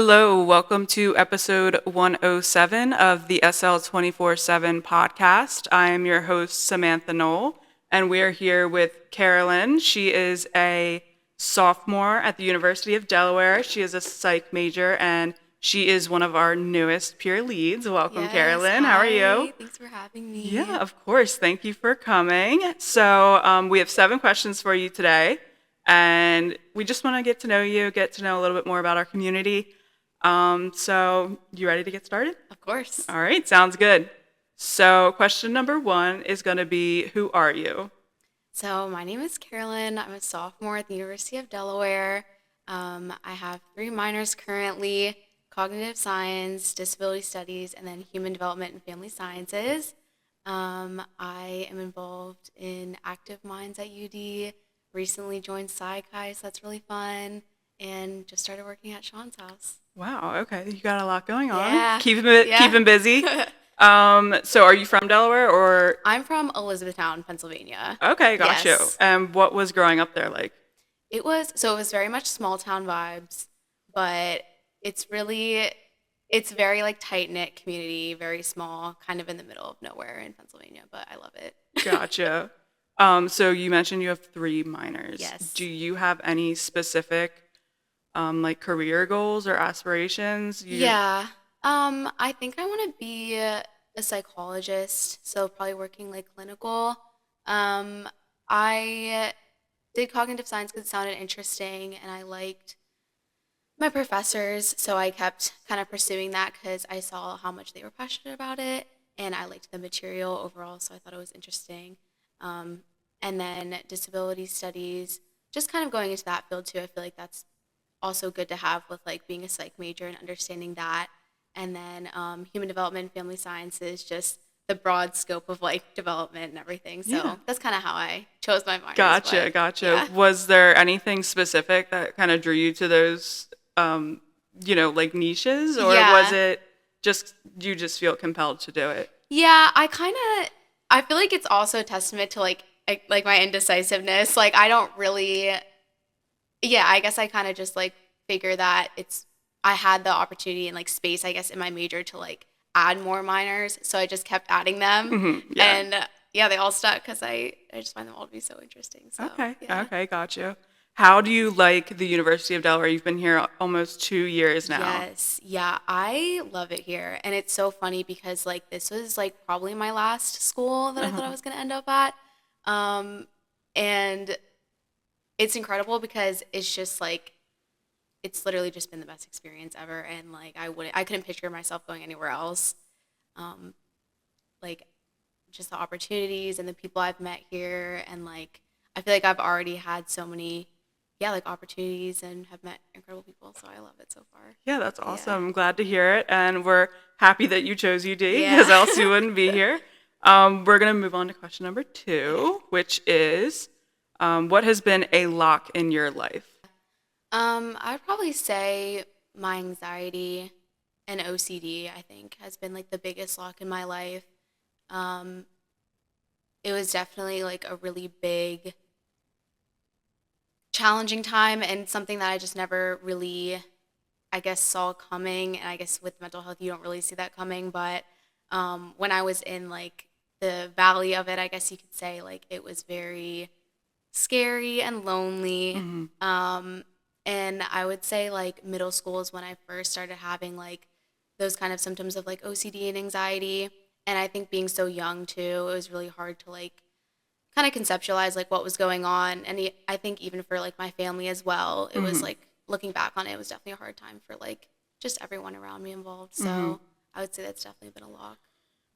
Hello, welcome to episode 107 of the SL24 podcast. I am your host, Samantha Knoll, and we are here with Carolyn. She is a sophomore at the University of Delaware. She is a psych major, and she is one of our newest peer leads. Welcome, Yes, Carolyn. How are you? hi. Thanks for having me. Yeah, of course. Thank you for coming. So we have 7 questions for you today, and we just want to get to know you, get to know a little bit more about our community. So you ready to get started? Of course. All right, sounds good. So question number 1 is going to be, who are you? So, my name is Carolyn. I'm a sophomore at the University of Delaware. I have 3 minors currently: cognitive science, disability studies, and then human development and family sciences. I am involved in Active Minds at UD, recently joined Psychi, so that's really fun, and just started working at Sean's house. Wow, okay, you got a lot going on. Yeah, yeah. Keeping busy. So are you from Delaware or? I'm from Elizabethtown, Pennsylvania. Okay, got you. Yes. And what was growing up there like? It was very much small town vibes, but it's very like tight knit community, very small, kind of in the middle of nowhere in Pennsylvania, but I love it. Gotcha. So you mentioned you have 3 minors. Yes. Do you have any specific like career goals or aspirations? Yeah. I think I want to be a psychologist, so probably working like clinical. I did cognitive science because it sounded interesting and I liked my professors, so I kept kind of pursuing that because I saw how much they were passionate about it, and I liked the material overall, so I thought it was interesting. And then disability studies, just kind of going into that field too. I feel like that's also good to have with like being a psych major and understanding that. And then human development and family sciences, just the broad scope of like development and everything. So Yeah. that's kind of how I chose my minors. Gotcha, but, gotcha. Yeah. Was there anything specific that kind of drew you to those, like niches, or was Yeah. it just you just feel compelled to do it? Yeah, I feel like it's also a testament to like my indecisiveness. Like I don't really yeah, I guess I kind of just like figure that I had the opportunity and like space I guess in my major to like add more minors, so I just kept adding them. Yeah. And yeah, they all stuck cuz I just find them all to be so interesting. So, Okay, yeah. okay, gotcha. How do you like the University of Delaware? You've been here almost 2 years now. Yes. Yeah, I love it here. And it's so funny because like this was like probably my last school that I thought I Uh-huh. was going to end up at. Um and it's incredible because it's just like it's literally just been the best experience ever, and like I couldn't picture myself going anywhere else. Um like just the opportunities and the people I've met here, and like I feel like I've already had so many like opportunities and have met incredible people, so I love it so far. Yeah, that's Yeah. awesome. I'm glad to hear it, and we're happy that you chose UD because Yeah. else you wouldn't be here. We're gonna move on to question number Okay. 2, which is, what has been a lock in your life? I'd probably say my anxiety and OCD, I think, has been like the biggest lock in my life. Um, it was definitely like a really big, challenging time and something that I just never really, I guess, saw coming. And I guess with mental health, you don't really see that coming. But when I was in like the valley of it, I guess you could say, like it was very scary and lonely. Mhm. And I would say like middle school is when I first started having like those kind of symptoms of like OCD and anxiety. And I think being so young too, it was really hard to like kind of conceptualize like what was going on. And I think even for like my family as well, it was Mhm. like looking back on it, it was definitely a hard time for like just everyone around me involved. Mhm. So I would say that's definitely been a lock.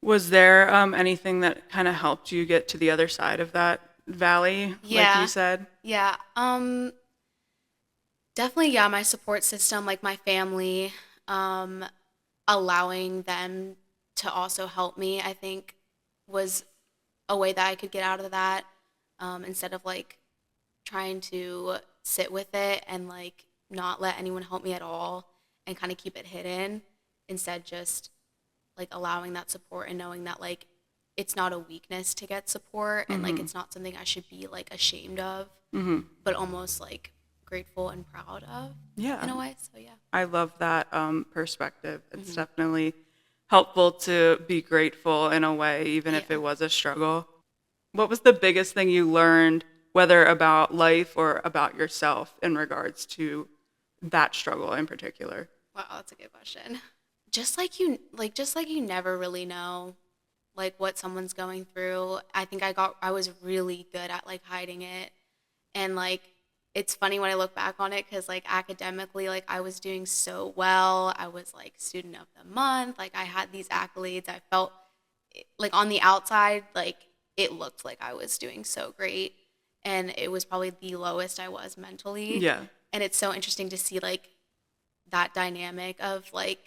Was there anything that kind of helped you get to the other side of that valley, like you Yeah. said? Yeah. Definitely, yeah, my support system, like my family, um, allowing them to also help me, I think was a way that I could get out of that, instead of like trying to sit with it and like not let anyone help me at all and kind of keep it hidden. Instead, just like allowing that support and knowing that like it's not a weakness to get support, and like Mhm. it's not something I should be like ashamed of, Mhm. but almost like grateful and proud of Yeah. in a way. So yeah. I love that perspective. It's Hmm. definitely helpful to be grateful in a way, even if Yeah. it was a struggle. What was the biggest thing you learned, whether about life or about yourself, in regards to that struggle in particular? Wow, that's a good question. Just like you never really know like what someone's going through. I was really good at like hiding it. And like it's funny when I look back on it cuz like academically like I was doing so well. I was like student of the month. Like I had these accolades. I felt like on the outside like it looked like I was doing so great and it was probably the lowest I was mentally. Yeah. And it's so interesting to see like that dynamic of like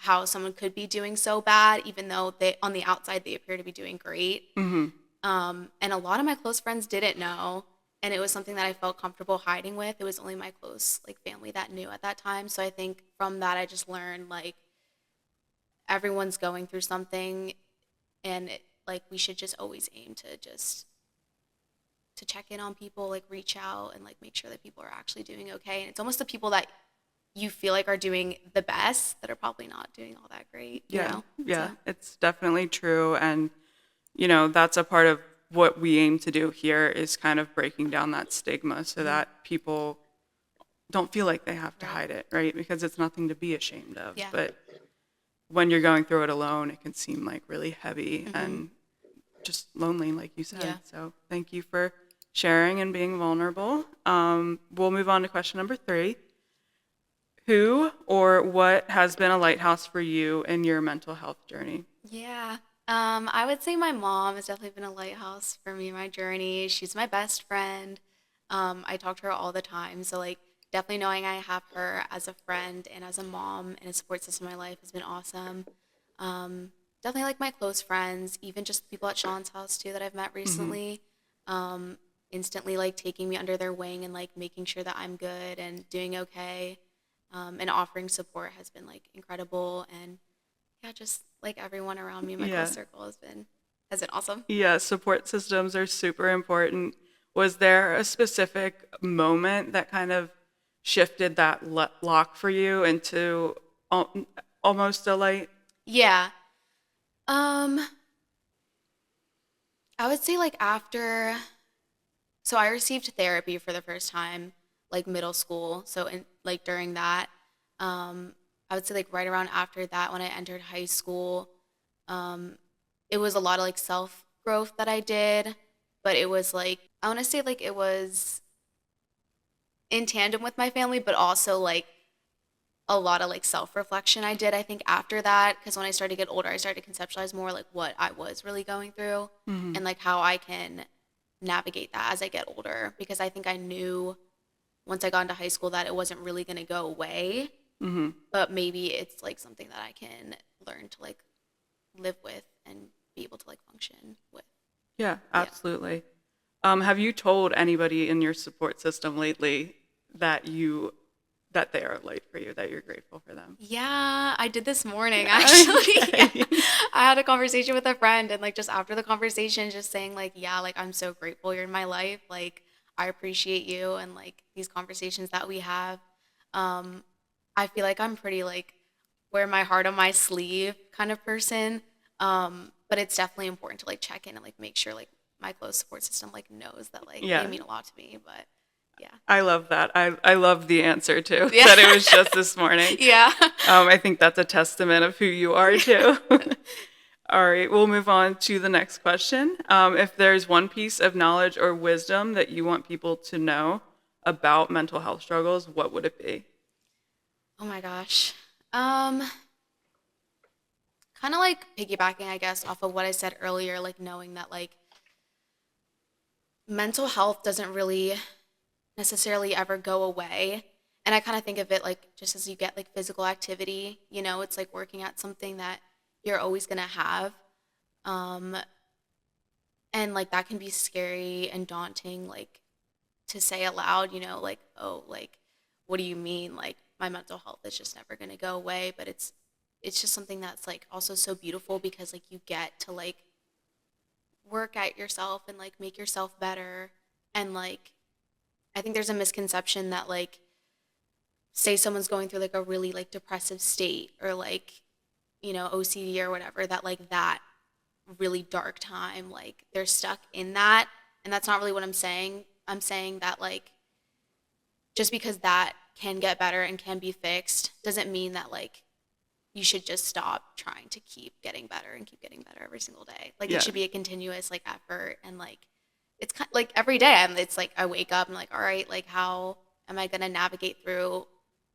how someone could be doing so bad even though they on the outside they appear to be doing great. Hmm. And a lot of my close friends didn't know, and it was something that I felt comfortable hiding with. It was only my close like family that knew at that time. So I think from that I just learned like everyone's going through something, and like we should just always aim to just to check in on people, like reach out and like make sure that people are actually doing okay. And it's almost the people that you feel like are doing the best that are probably not doing all that great, you Yeah. know? Yeah. So, It's definitely true. And, that's a part of what we aim to do here, is kind of breaking down that stigma so mhm, that people don't feel like they have to right. hide it, right? Because it's nothing to be ashamed of. Yeah. But when you're going through it alone, it can seem like really heavy Hmm. and just lonely, like you Yeah. said. So thank you for sharing and being vulnerable. We'll move on to question number 3. Who or what has been a lighthouse for you in your mental health journey? Yeah. I would say my mom has definitely been a lighthouse for me in my journey. She's my best friend. I talk to her all the time. So like definitely knowing I have her as a friend and as a mom and a support system in my life has been awesome. Definitely like my close friends, even just people at Sean's house too that I've met Hmm. recently. Um, Instantly like taking me under their wing and like making sure that I'm good and doing okay. And offering support has been like incredible. And yeah, just like everyone around me in my close Yeah. circle has been awesome. Yeah, support systems are super important. Was there a specific moment that kind of shifted that lock for you into almost a light? Yeah. Um, I would say like so I received therapy for the first time like middle school. So in like during that, um, I would say like right around after that when I entered high school, um, it was a lot of like self growth that I did, but it was like I want to say like it was in tandem with my family, but also like a lot of like self reflection I did, I think, after that. Because when I started to get older, I started to conceptualize more like what I was really going through Hmm. and like how I can navigate that as I get older. Because I think I knew once I got into high school that it wasn't really going to go away, Hmm. but maybe it's like something that I can learn to like live with and be able to like function with. Yeah, Yeah. absolutely. Have you told anybody in your support system lately that that they are a light for you, that you're grateful for them? Yeah, I did this morning actually. Yeah. Okay. I had a conversation with a friend and like just after the conversation just saying like yeah, like I'm so grateful you're in my life. Like I appreciate you and like these conversations that we have. Um I feel like I'm pretty like wear my heart on my sleeve kind of person. But it's definitely important to like check in and like make sure like my close support system like knows that like they Yeah, mean a lot to me, but yeah. I love that. I love the answer too, Yeah. that it was just this morning. Yeah. I think that's a testament of who you are too. All right, we'll move on to the next question. If there's one piece of knowledge or wisdom that you want people to know about mental health struggles, what would it be? Oh my gosh. Um, Kind of like piggybacking, I guess, off of what I said earlier, like knowing that like mental health doesn't really necessarily ever go away. And I kind of think of it like just as you get like physical activity, it's like working at something that you're always going to have. Um, and like that can be scary and daunting, like to say aloud, like, oh, like, what do you mean? Like, my mental health is just never going to go away. But it's just something that's like also so beautiful because like you get to like work at yourself and like make yourself better and like I think there's a misconception that like say someone's going through like a really like depressive state or like, OCD or whatever, that like that really dark time, like they're stuck in that. And that's not really what I'm saying. I'm saying that like just because that can get better and can be fixed doesn't mean that like you should just stop trying to keep getting better and keep getting better every single day. Like it Yeah. should be a continuous like effort and like it's kind like every day it's like I wake up and like all right, like how am I going to navigate through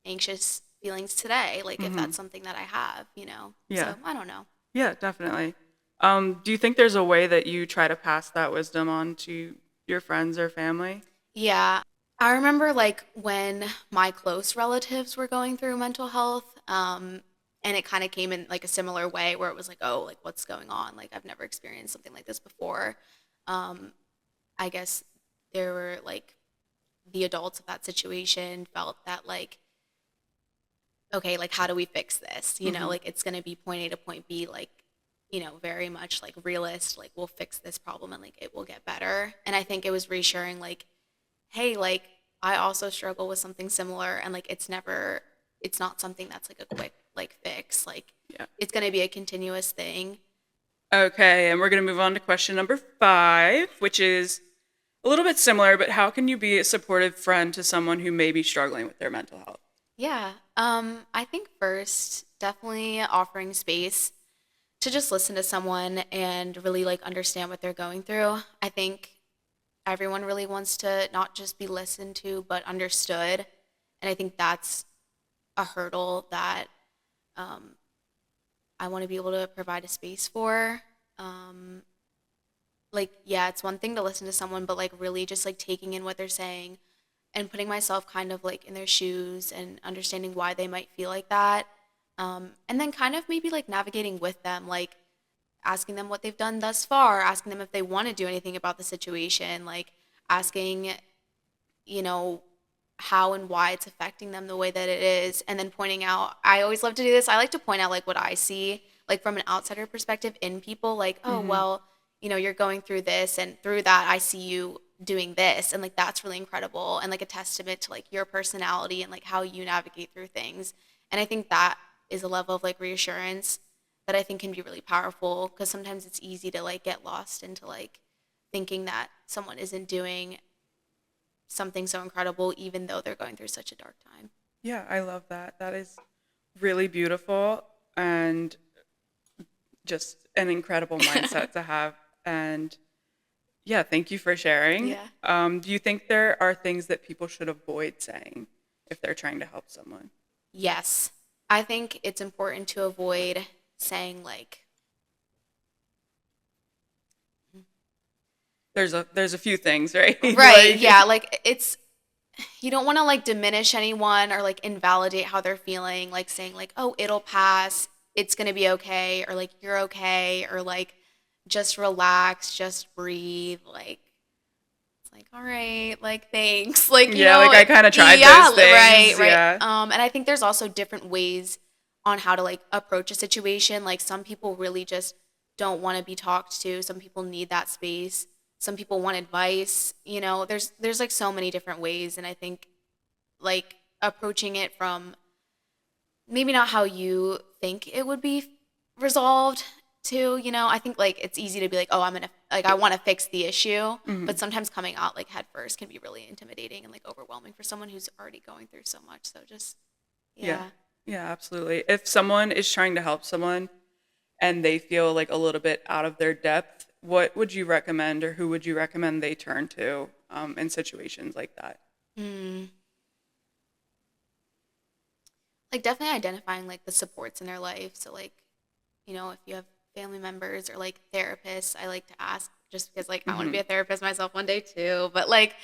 anxious feelings today? Like if Hmm. that's something that I have. Yeah. So I don't know. Yeah, definitely. Do you think there's a way that you try to pass that wisdom on to your friends or family? Yeah. I remember like when my close relatives were going through mental health, and it kind of came in like a similar way where it was like, oh, like what's going on? Like I've never experienced something like this before. Um, I guess there were like the adults of that situation felt that like, okay, like how do we fix this? Hmm. Like it's gonna be point A to point B, like, very much like realist, like we'll fix this problem and like it will get better. And I think it was reassuring like hey, like I also struggle with something similar and like it's not something that's like a quick like fix. Like Yeah. it's going to be a continuous thing. Okay, and we're going to move on to question number 5, which is a little bit similar, but how can you be a supportive friend to someone who may be struggling with their mental health? Yeah. I think first definitely offering space to just listen to someone and really like understand what they're going through. I think everyone really wants to not just be listened to but understood. And I think that's a hurdle that um, I want to be able to provide a space for. Um, like, yeah, it's one thing to listen to someone, but like really just like taking in what they're saying and putting myself kind of like in their shoes and understanding why they might feel like that. And then kind of maybe like navigating with them, like asking them what they've done thus far, asking them if they want to do anything about the situation, like asking, you know, how and why it's affecting them the way that it is, and then pointing out, I always love to do this, I like to point out like what I see like from an outsider perspective in people, like, oh Hmm. well, you're going through this and through that I see you doing this, and like that's really incredible and like a testament to like your personality and like how you navigate through things. And I think that is a level of like reassurance that I think can be really powerful, because sometimes it's easy to like get lost into like thinking that someone isn't doing something so incredible even though they're going through such a dark time. Yeah, I love that. That is really beautiful and just an incredible mindset to have. And yeah, thank you for sharing. Yeah. Do you think there are things that people should avoid saying if they're trying to help someone? Yes. I think it's important to avoid saying like There's a few things, right? right, yeah, like it's you don't want to like diminish anyone or like invalidate how they're feeling, like saying like, "Oh, it'll pass. It's going to be okay," or like, "You're okay," or like, "Just relax, just breathe." Like it's like, "All right, like thanks." Like, Yeah, like I kind of tried yeah, those right, things. right. Yeah. And I think there's also different ways on how to like approach a situation. Like some people really just don't want to be talked to. Some people need that space. Some people want advice. There's like so many different ways, and I think like approaching it from maybe not how you think it would be resolved to, I think like it's easy to be like, oh, I'm gonna like I want to fix the issue, Mhm. but sometimes coming out like head first can be really intimidating and like overwhelming for someone who's already going through so much. So just Yeah. yeah. Yeah, absolutely. If someone is trying to help someone and they feel like a little bit out of their depth, what would you recommend or who would you recommend they turn to in situations like that? Hmm. Like definitely identifying like the supports in their life. So like, if you have family members or like therapists, I like to ask just because like I want to Hmm. be a therapist myself one day too. But like,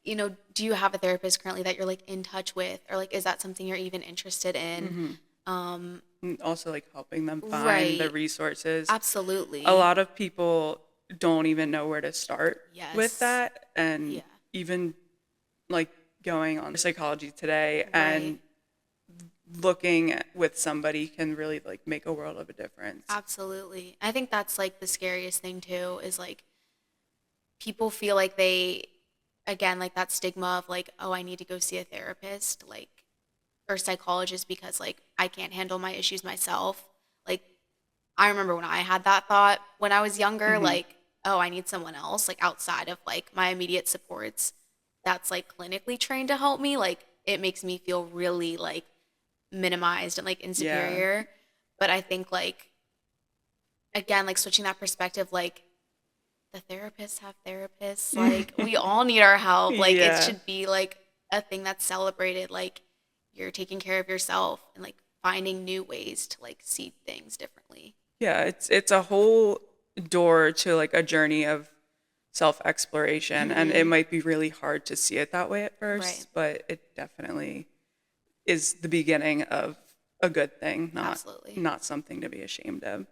do you have a therapist currently that you're like in touch with, or like is that something you're even interested in? Hmm. Um, And also like helping them find the right. resources. A Absolutely. lot of people don't even know where to start with Yes. that. And Yeah. even like going on Psychology Today Right. and looking with somebody can really like make a world of a difference. Absolutely. I think that's like the scariest thing too is like people feel like they again, like that stigma of like, oh, I need to go see a therapist, like, or psychologist because like I can't handle my issues myself. Like, I remember when I had that thought when I was younger, Hmm. like, oh, I need someone else, like outside of like my immediate supports that's like clinically trained to help me. Like, it makes me feel really like minimized and like Yeah. insecure. But I think like, again, like switching that perspective, like, the therapists have therapists. Like, we all need our help. Like, it Yeah. should be like a thing that's celebrated. Like, you're taking care of yourself and like finding new ways to like see things differently. Yeah, it's a whole door to like a journey of self-exploration, and it Mm-hmm. might be really hard to see it that way at Right. first, but it definitely is the beginning of a good thing, not Absolutely. not something to be ashamed of.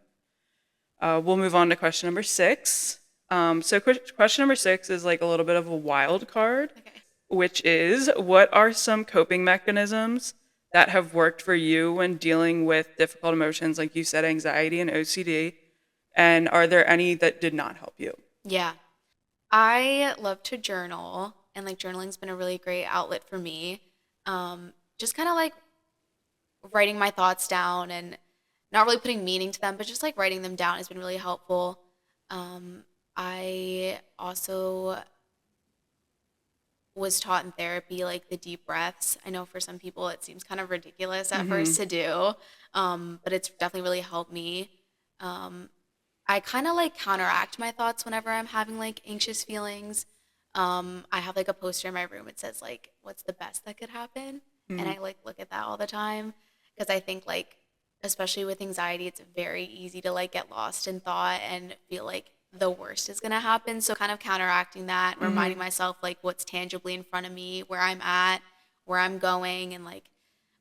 We'll move on to question number six. Question number six is like a little bit of a wild card, Okay. which is what are some coping mechanisms that have worked for you when dealing with difficult emotions, like you said, anxiety and OCD? And are there any that did not help you? Yeah. I love to journal, and like journaling's been a really great outlet for me. Just kind of like writing my thoughts down and not really putting meaning to them, but just like writing them down has been really helpful. Um, I also was taught in therapy like the deep breaths. I know for some people it seems kind of ridiculous at Hmm. first to do, but it's definitely really helped me. Um, I kind of like counteract my thoughts whenever I'm having like anxious feelings. I have like a poster in my room. It says like, "What's the best that could happen?" And I like look at that all the time because I think like, especially with anxiety, it's very easy to like get lost in thought and feel like the worst is gonna happen. So kind of counteracting that, and reminding Hmm. myself like what's tangibly in front of me, where I'm at, where I'm going, and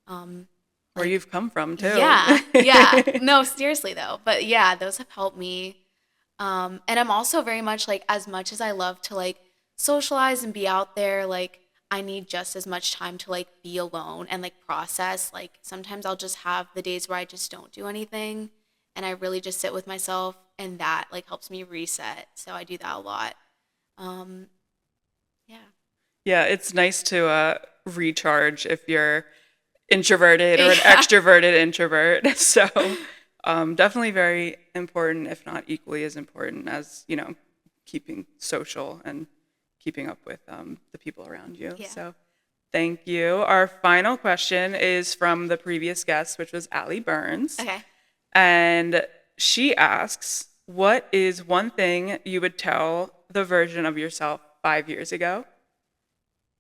um, Where like you've come from, too. yeah, yeah. No, seriously though. But yeah, those have helped me. And I'm also very much as I love to like socialize and be out there, like I need just as much time to like be alone and like process. Like sometimes I'll just have the days where I just don't do anything and I really just sit with myself and that like helps me reset. So I do that a lot. Um, yeah. Yeah, it's nice to recharge if you're introverted or an Yeah. extroverted introvert. So, definitely very important, if not equally as important as, keeping social and keeping up with the people around you. Yeah. So, thank you. Our final question is from the previous guest, which was Allie Burns. Okay. And she asks, what is one thing you would tell the version of yourself 5 years ago?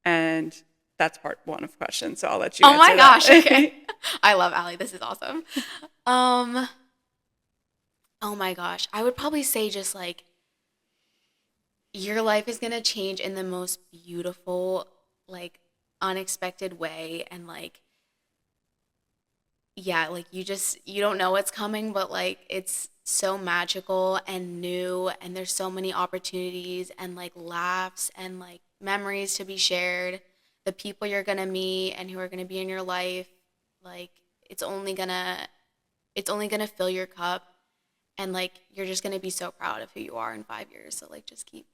And that's part one of questions, so I'll let you Oh my answer gosh. Okay. that. I love Allie. This is awesome. Um, oh my gosh. I would probably say just like your life is going to change in the most beautiful, like unexpected way. And like, yeah, like you don't know what's coming, but like it's so magical and new. And there's so many opportunities and like laughs and like memories to be shared. The people you're going to meet and who are going to be in your life, like it's only going to, it's only going to fill your cup. And like, you're just going to be so proud of who you are in 5 years. So like, just keep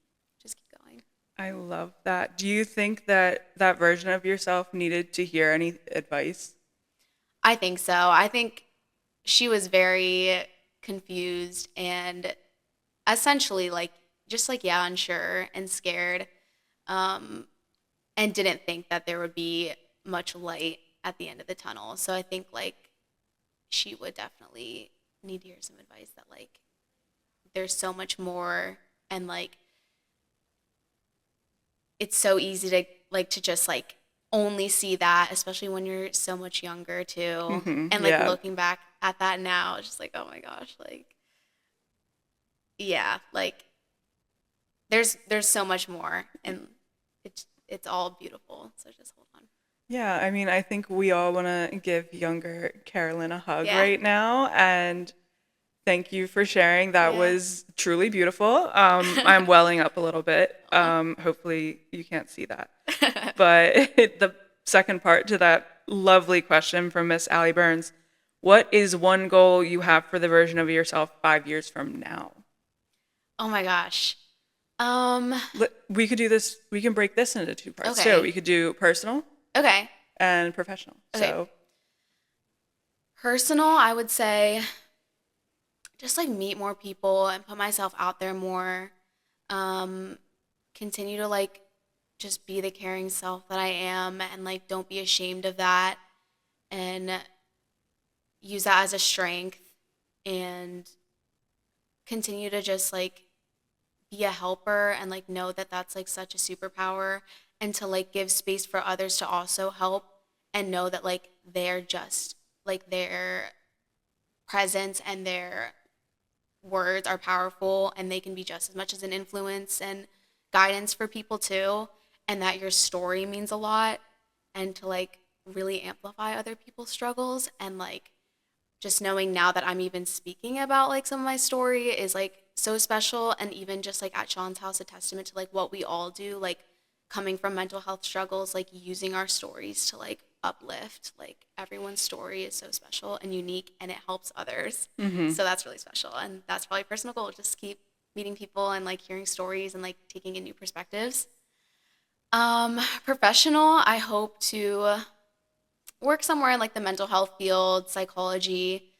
going. I love that. Do you think that that version of yourself needed to hear any advice? I think so. I think she was very confused and essentially like just like yeah, unsure and scared. Um and didn't think that there would be much light at the end of the tunnel. So I think like she would definitely need to hear some advice that like there's so much more and like it's so easy to like to just like only see that, especially when you're so much younger too. Hmm. And like Yeah. looking back at that now, it's just like, oh my gosh, like yeah, like there's so much more and it's all beautiful. So just hold on. Yeah, I mean, I think we all want to give younger Carolyn a hug Yeah. right now. And thank you for sharing. That Yeah. was truly beautiful. I'm welling up a little bit. Hopefully, you can't see that. But the second part to that lovely question from Miss Allie Burns, what is one goal you have for the version of yourself 5 years from now? Oh my gosh. Um, We could do this. We can break this into two parts too. okay. We could do personal Okay. and professional. Okay. So, Personal, I would say just like meet more people and put myself out there more. Um, Continue to like just be the caring self that I am and like don't be ashamed of that and use that as a strength and continue to just like be a helper and like know that that's like such a superpower and to like give space for others to also help and know that like they're just like their presence and their words are powerful and they can be just as much as an influence and guidance for people too, and that your story means a lot, and to like really amplify other people's struggles and like just knowing now that I'm even speaking about like some of my story is like so special, and even just like at Sean's house a testament to like what we all do, like coming from mental health struggles, like using our stories to like uplift. Like everyone's story is so special and unique and it helps others. So that's really special, and that's probably a personal goal, just keep meeting people and like hearing stories and like taking in new perspectives. Professional, I hope to work somewhere in like the mental health field, psychology,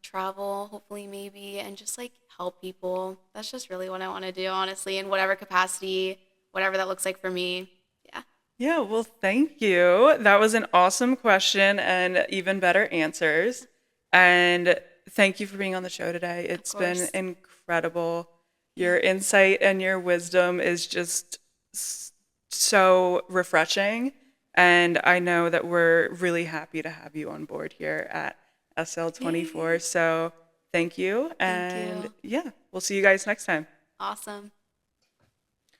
travel, hopefully maybe, and just like help people. That's just really what I want to do, honestly, in whatever capacity, whatever that looks like for me. Yeah. yeah, well, thank you. That was an awesome question and even better answers. And thank you for being on the show today. Of It's been course. incredible. Yeah. Your insight and your wisdom is just so refreshing. And I know that we're really happy to have you on board here at SL24. Yay. So thank you. Thank And you. yeah, we'll see you guys next time. Awesome.